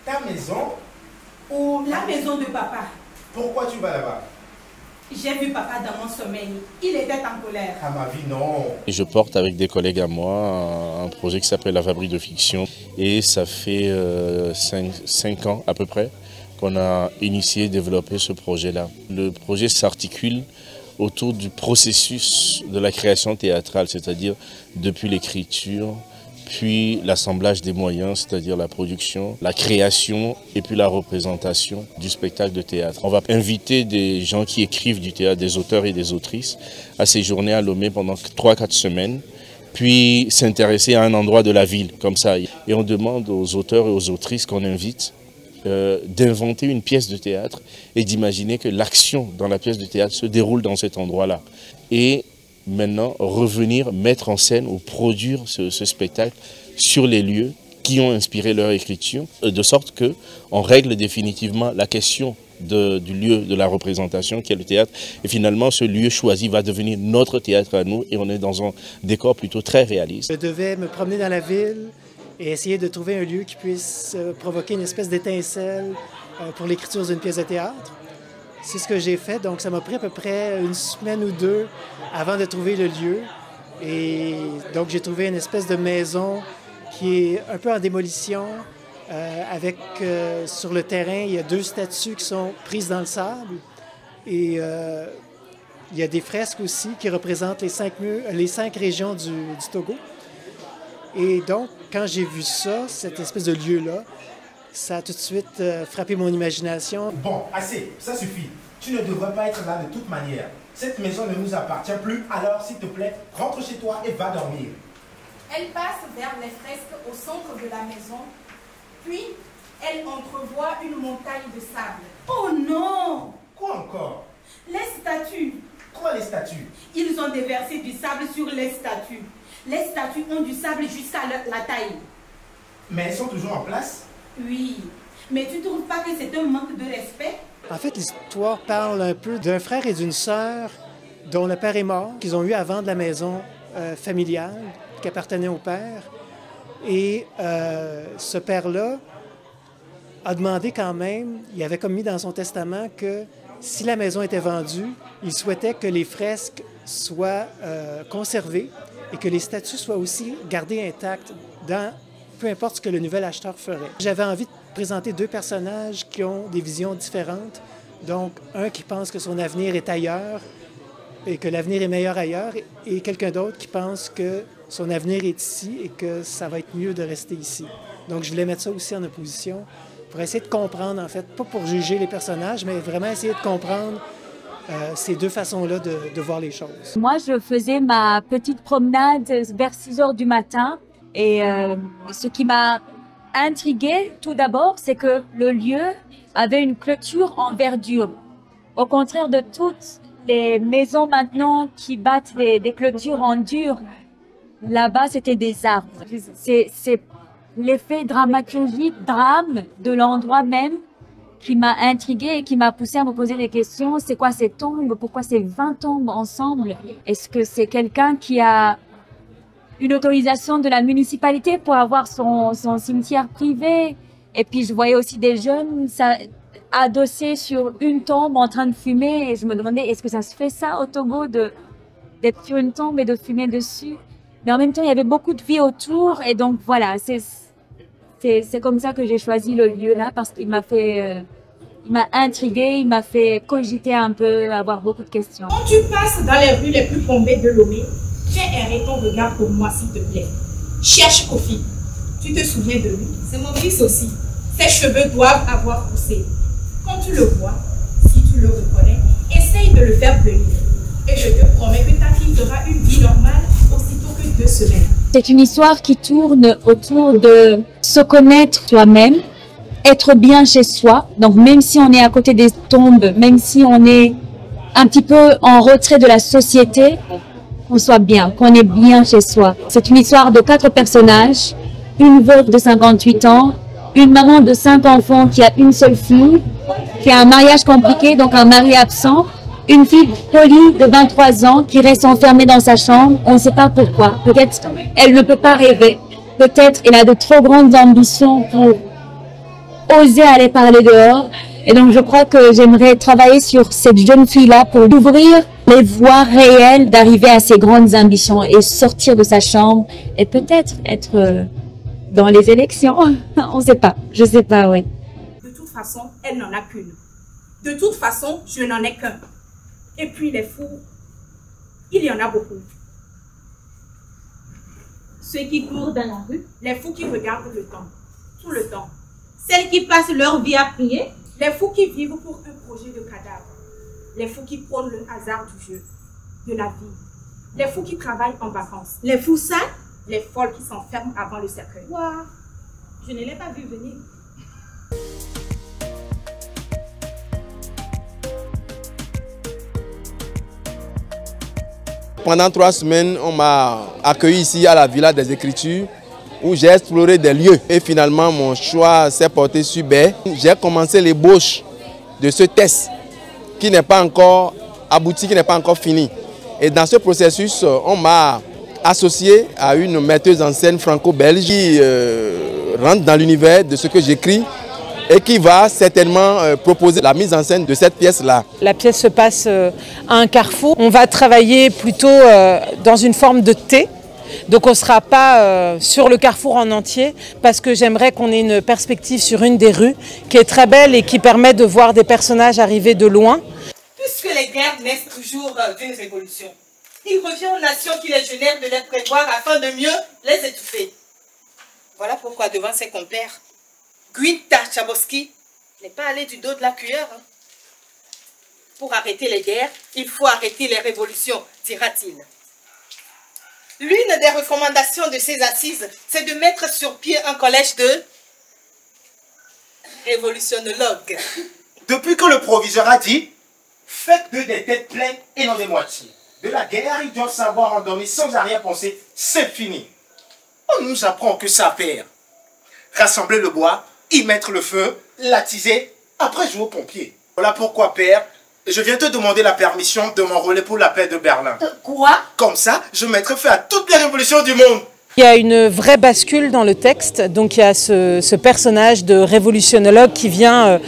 Ta maison ou la maison de papa. Pourquoi tu vas là-bas? J'ai vu papa dans mon sommeil. Il était en colère. À ma vie, non. Je porte avec des collègues à moi un projet qui s'appelle La Fabrique de Fiction. Et ça fait 5 ans à peu près qu'on a initié et développé ce projet-là. Le projet s'articule autour du processus de la création théâtrale, c'est-à-dire depuis l'écriture, puis l'assemblage des moyens, c'est-à-dire la production, la création et puis la représentation du spectacle de théâtre. On va inviter des gens qui écrivent du théâtre, des auteurs et des autrices, à séjourner à Lomé pendant 3-4 semaines, puis s'intéresser à un endroit de la ville, comme ça. Et on demande aux auteurs et aux autrices qu'on invite d'inventer une pièce de théâtre et d'imaginer que l'action dans la pièce de théâtre se déroule dans cet endroit-là. Et maintenant, revenir, mettre en scène ou produire ce spectacle sur les lieux qui ont inspiré leur écriture, de sorte qu'on règle définitivement la question du lieu de la représentation qui est le théâtre. Et finalement, ce lieu choisi va devenir notre théâtre à nous et on est dans un décor plutôt très réaliste. Je devais me promener dans la ville et essayer de trouver un lieu qui puisse provoquer une espèce d'étincelle pour l'écriture d'une pièce de théâtre. C'est ce que j'ai fait, donc ça m'a pris à peu près 1 semaine ou 2 avant de trouver le lieu. Et donc j'ai trouvé une espèce de maison qui est un peu en démolition, avec sur le terrain, il y a 2 statues qui sont prises dans le sable. Et il y a des fresques aussi qui représentent les 5 régions du Togo. Et donc, quand j'ai vu ça, cette espèce de lieu-là, ça a tout de suite frappé mon imagination. Bon, assez, ça suffit. Tu ne devrais pas être là de toute manière. Cette maison ne nous appartient plus, alors s'il te plaît, rentre chez toi et va dormir. Elle passe vers les fresques au centre de la maison, puis elle entrevoit une montagne de sable. Oh non! Quoi encore? Les statues. Quoi les statues? Ils ont déversé du sable sur les statues. Les statues ont du sable jusqu'à la taille. Mais elles sont toujours en place? Oui, mais tu ne trouves pas que c'est un manque de respect? En fait, l'histoire parle un peu d'un frère et d'une sœur dont le père est mort, qu'ils ont eu à vendre la maison familiale qui appartenait au père. Et ce père-là a demandé quand même, il avait comme mis dans son testament que si la maison était vendue, il souhaitait que les fresques soient conservées et que les statues soient aussi gardées intactes dans peu importe ce que le nouvel acheteur ferait. J'avais envie de présenter 2 personnages qui ont des visions différentes. Donc, un qui pense que son avenir est ailleurs et que l'avenir est meilleur ailleurs, et quelqu'un d'autre qui pense que son avenir est ici et que ça va être mieux de rester ici. Donc, je voulais mettre ça aussi en opposition pour essayer de comprendre, en fait, pas pour juger les personnages, mais vraiment essayer de comprendre ces 2 façons-là de voir les choses. Moi, je faisais ma petite promenade vers 6 heures du matin. Et ce qui m'a intriguée, tout d'abord, c'est que le lieu avait une clôture en verdure. Au contraire de toutes les maisons maintenant qui battent des clôtures en dur, là-bas, c'était des arbres. C'est l'effet dramaturgique, drame de l'endroit même qui m'a intriguée et qui m'a poussée à me poser des questions. C'est quoi ces tombes? Pourquoi ces 20 tombes ensemble? Est-ce que c'est quelqu'un qui a une autorisation de la municipalité pour avoir son cimetière privé? Et puis, je voyais aussi des jeunes adossés sur une tombe en train de fumer. Et je me demandais, est-ce que ça se fait ça au Togo, d'être sur une tombe et de fumer dessus? Mais en même temps, il y avait beaucoup de vie autour. Et donc, voilà, c'est comme ça que j'ai choisi le lieu là, parce qu'il m'a fait... il m'a intriguée, il m'a fait cogiter un peu, avoir beaucoup de questions. Quand tu passes dans les rues les plus tombées de Lomé, tiens ton regard pour moi, s'il te plaît. Cherche Kofi. Tu te souviens de lui? C'est mon fils aussi. Ses cheveux doivent avoir poussé. Quand tu le vois, si tu le reconnais, essaye de le faire venir. Et je te promets que ta fille fera une vie normale aussitôt que 2 semaines. C'est une histoire qui tourne autour de se connaître soi-même, être bien chez soi. Donc même si on est à côté des tombes, même si on est un petit peu en retrait de la société, qu'on soit bien, qu'on est bien chez soi. C'est une histoire de 4 personnages, une veuve de 58 ans, une maman de 5 enfants qui a une seule fille, qui a un mariage compliqué, donc un mari absent, une fille polie de 23 ans qui reste enfermée dans sa chambre, on ne sait pas pourquoi. Peut-être elle ne peut pas rêver, peut-être elle a de trop grandes ambitions pour oser aller parler dehors. Et donc, je crois que j'aimerais travailler sur cette jeune fille-là pour ouvrir les voies réelles d'arriver à ses grandes ambitions et sortir de sa chambre et peut-être être dans les élections. On ne sait pas. Je ne sais pas, oui. De toute façon, elle n'en a qu'une. De toute façon, je n'en ai qu'un. Et puis les fous, il y en a beaucoup. Ceux qui courent dans la rue, les fous qui regardent le temps, tout le temps. Celles qui passent leur vie à prier, les fous qui vivent pour un projet de cadavre, les fous qui prônent le hasard du jeu, de la vie, les fous qui travaillent en vacances, les fous sains, les folles qui s'enferment avant le cercueil. Waouh, je ne l'ai pas vu venir. Pendant 3 semaines, on m'a accueilli ici à la Villa des Écritures où j'ai exploré des lieux. Et finalement, mon choix s'est porté sur Baie. J'ai commencé l'ébauche de ce test qui n'est pas encore abouti, qui n'est pas encore fini. Et dans ce processus, on m'a associé à une metteuse en scène franco-belge qui rentre dans l'univers de ce que j'écris et qui va certainement proposer la mise en scène de cette pièce-là. La pièce se passe à un carrefour. On va travailler plutôt dans une forme de T. Donc on ne sera pas sur le carrefour en entier parce que j'aimerais qu'on ait une perspective sur une des rues qui est très belle et qui permet de voir des personnages arriver de loin. Puisque les guerres naissent toujours d'une révolution, il revient aux nations qui les génèrent de les prévoir afin de mieux les étouffer. Voilà pourquoi devant ses compères, Gwynta Chabowski n'est pas allé du dos de la cuillère. Pour arrêter les guerres, il faut arrêter les révolutions, dira-t-il. L'une des recommandations de ces assises, c'est de mettre sur pied un collège de révolutionnologues. Depuis que le proviseur a dit, faites d'eux des têtes pleines et non des moitiés. De la guerre, ils doivent savoir endormir sans arrière-pensée, c'est fini. On nous apprend que ça perd. Rassembler le bois, y mettre le feu, l'attiser, après jouer aux pompiers. Voilà pourquoi, père, je viens te demander la permission de m'enrôler pour la paix de Berlin. Quoi? Comme ça, je mettrai fin à toutes les révolutions du monde. Il y a une vraie bascule dans le texte, donc il y a ce personnage de révolutionnologue qui vient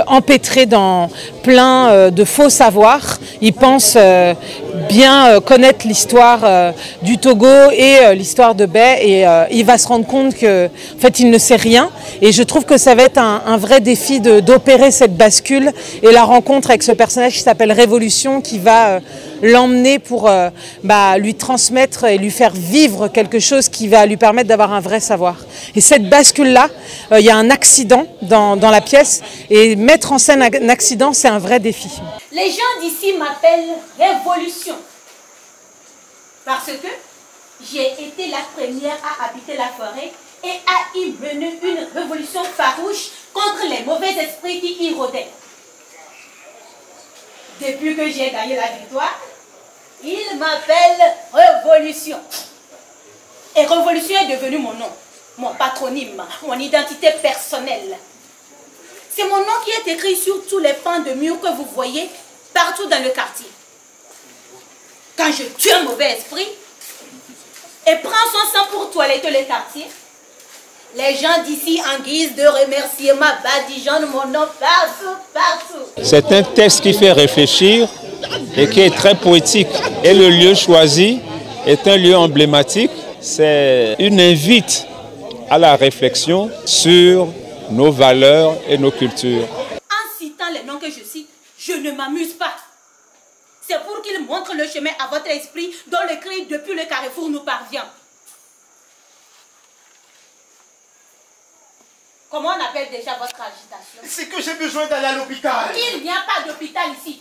empêtrer dans plein de faux savoirs. Il pense bien connaître l'histoire du Togo et l'histoire de Baie et il va se rendre compte qu'en fait il ne sait rien et je trouve que ça va être un vrai défi d'opérer cette bascule et la rencontre avec ce personnage qui s'appelle Révolution qui va l'emmener pour lui transmettre et lui faire vivre quelque chose qui va lui permettre d'avoir un vrai savoir. Et cette bascule-là, il y a un accident dans la pièce et mettre en scène un accident, c'est un vrai défi. Les gens d'ici m'appellent Révolution parce que j'ai été la première à habiter la forêt et à y mener une révolution farouche contre les mauvais esprits qui y rôdaient. Depuis que j'ai gagné la victoire, il m'appelle Révolution. Et Révolution est devenu mon nom, mon patronyme, mon identité personnelle. C'est mon nom qui est écrit sur tous les pans de murs que vous voyez partout dans le quartier. Quand je tue un mauvais esprit et prends son sang pour toiletter le quartier, les gens d'ici, en guise de remerciement, badigeonnent mon nom partout, partout. C'est un texte qui fait réfléchir et qui est très poétique. Et le lieu choisi est un lieu emblématique. C'est une invite à la réflexion sur nos valeurs et nos cultures. En citant les noms que je cite, je ne m'amuse pas. C'est pour qu'ils montrent le chemin à votre esprit dont le cri depuis le carrefour nous parvient. Comment on appelle déjà votre agitation? C'est que j'ai besoin d'aller à l'hôpital. Il n'y a pas d'hôpital ici.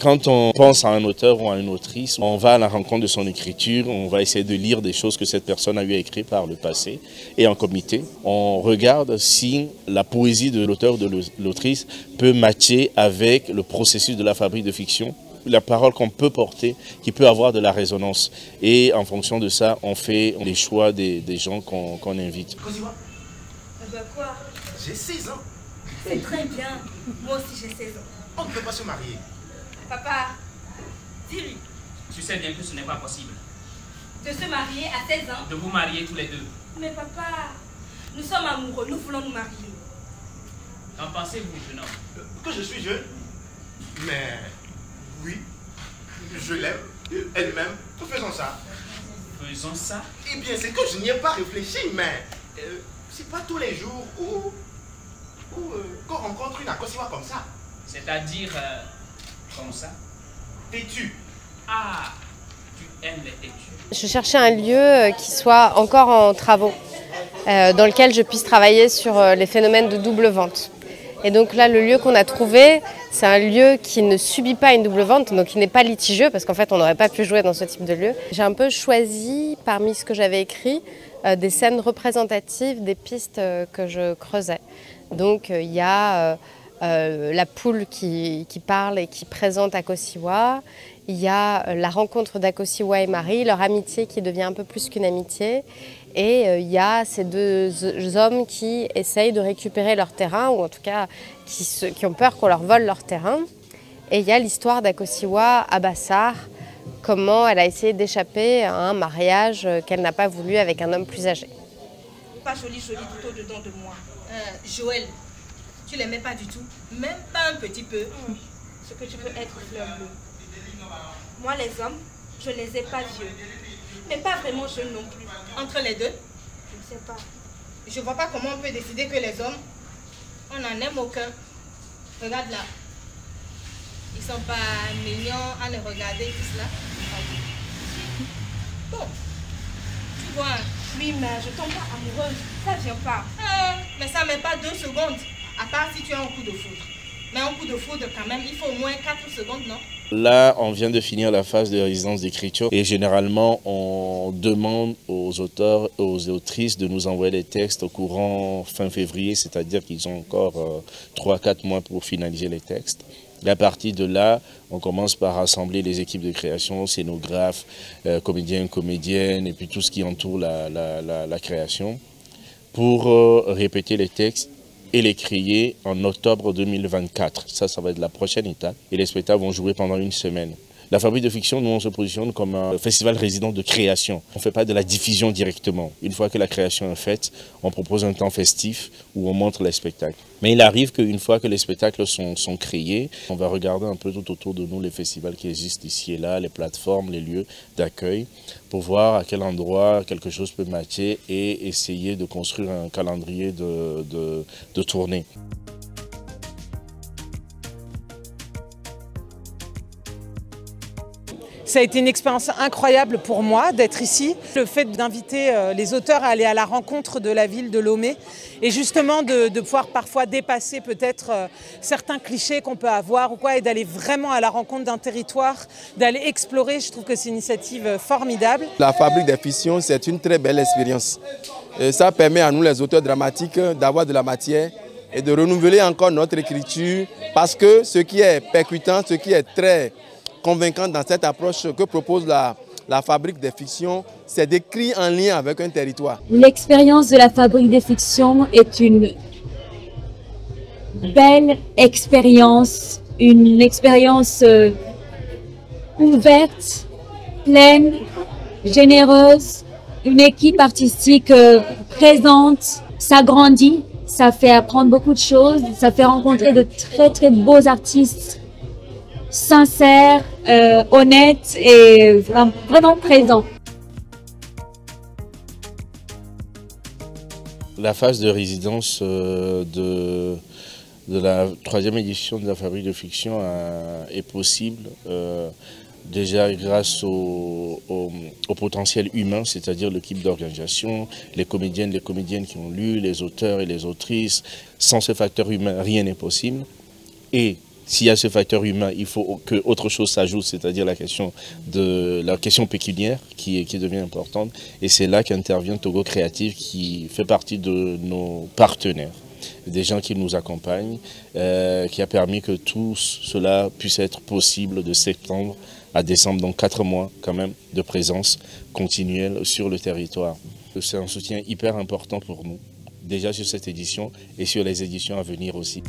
Quand on pense à un auteur ou à une autrice, on va à la rencontre de son écriture, on va essayer de lire des choses que cette personne a eu à écrire par le passé. Et en comité, on regarde si la poésie de l'auteur ou de l'autrice peut matcher avec le processus de la fabrique de fiction, la parole qu'on peut porter, qui peut avoir de la résonance. Et en fonction de ça, on fait les choix des gens qu'on invite. Quoi? J'ai 16 ans. C'est très bien. Moi aussi j'ai 16 ans. On ne peut pas se marier. Papa, dis-lui. Tu sais bien que ce n'est pas possible. De se marier à 16 ans? De vous marier tous les deux. Mais papa, Nous sommes amoureux, nous voulons nous marier. Qu'en pensez-vous, jeune homme? Que je suis jeune? Mais oui, je l'aime, elle m'aime, faisons ça. Faisons ça? Eh bien, c'est que je n'y ai pas réfléchi, mais c'est pas tous les jours qu'on rencontre une Akosiwa comme ça. C'est-à-dire comme ça? Têtu. Ah, tu aimes les têtus. Je cherchais un lieu qui soit encore en travaux, dans lequel je puisse travailler sur les phénomènes de double vente. Et donc là, le lieu qu'on a trouvé, c'est un lieu qui ne subit pas une double vente, donc qui n'est pas litigieux, parce qu'en fait, on n'aurait pas pu jouer dans ce type de lieu. J'ai un peu choisi, parmi ce que j'avais écrit, des scènes représentatives des pistes que je creusais. Donc il y a la poule qui parle et qui présente Akosiwa. Il y a la rencontre d'Akosiwa et Marie, leur amitié qui devient un peu plus qu'une amitié. Et il y a ces deux hommes qui essayent de récupérer leur terrain, ou en tout cas qui ont peur qu'on leur vole leur terrain. Et il y a l'histoire d'Akosiwa à Bassar, comment elle a essayé d'échapper à un mariage qu'elle n'a pas voulu avec un homme plus âgé. Pas joli tout au-dedans de moi. Joël, tu l'aimais pas du tout, même pas un petit peu. Ce que tu veux être fleur bleue. Moi, les hommes, je ne les ai pas vieux, mais pas vraiment jeunes non plus. Entre les deux? Je ne sais pas. Je vois pas comment on peut décider que les hommes, on n'en aime aucun. Regarde là. Ils sont pas mignons à les regarder tous là. Bon, tu vois. Oui, mais je tombe pas amoureuse. Ça vient pas. Mais ça met pas 2 secondes. À part si tu as un coup de foudre. Mais un coup de foudre quand même, il faut au moins 4 secondes, non? Là, on vient de finir la phase de résidence d'écriture et généralement, on demande aux auteurs et aux autrices de nous envoyer les textes au courant fin février, c'est-à-dire qu'ils ont encore 3 à 4 mois pour finaliser les textes. Et à partir de là, on commence par rassembler les équipes de création, scénographes, comédiens, comédiennes et puis tout ce qui entoure la création pour répéter les textes et les créer en octobre 2024. Ça va être la prochaine étape. Et les spectacles vont jouer pendant une semaine. La Fabrique de Fiction, nous, on se positionne comme un festival résident de création. On ne fait pas de la diffusion directement. Une fois que la création est faite, on propose un temps festif où on montre les spectacles. Mais il arrive qu'une fois que les spectacles sont créés, on va regarder un peu tout autour de nous les festivals qui existent ici et là, les plateformes, les lieux d'accueil, pour voir à quel endroit quelque chose peut matcher et essayer de construire un calendrier de tournée. Ça a été une expérience incroyable pour moi d'être ici. Le fait d'inviter les auteurs à aller à la rencontre de la ville de Lomé et justement de pouvoir parfois dépasser peut-être certains clichés qu'on peut avoir ou quoi, et d'aller vraiment à la rencontre d'un territoire, d'aller explorer, je trouve que c'est une initiative formidable. La Fabrique des Fictions, c'est une très belle expérience. Et ça permet à nous les auteurs dramatiques d'avoir de la matière et de renouveler encore notre écriture parce que ce qui est percutant, ce qui est très convaincant dans cette approche que propose la Fabrique des Fictions, c'est d'écrire en lien avec un territoire. L'expérience de la Fabrique des Fictions est une belle expérience, une expérience ouverte, pleine, généreuse, une équipe artistique présente, ça grandit, ça fait apprendre beaucoup de choses, ça fait rencontrer de très très beaux artistes sincères, honnêtes et vraiment présents. La phase de résidence de la 3e édition de la Fabrique de Fiction est possible déjà grâce au potentiel humain, c'est-à-dire l'équipe d'organisation, les comédiennes qui ont lu, les auteurs et les autrices. Sans ce facteur humain, rien n'est possible. Et s'il y a ce facteur humain, il faut que autre chose s'ajoute, c'est-à-dire la question pécuniaire qui devient importante. Et c'est là qu'intervient Togo Créative qui fait partie de nos partenaires, des gens qui nous accompagnent, qui a permis que tout cela puisse être possible de septembre à décembre, donc 4 mois quand même de présence continuelle sur le territoire. C'est un soutien hyper important pour nous, déjà sur cette édition et sur les éditions à venir aussi.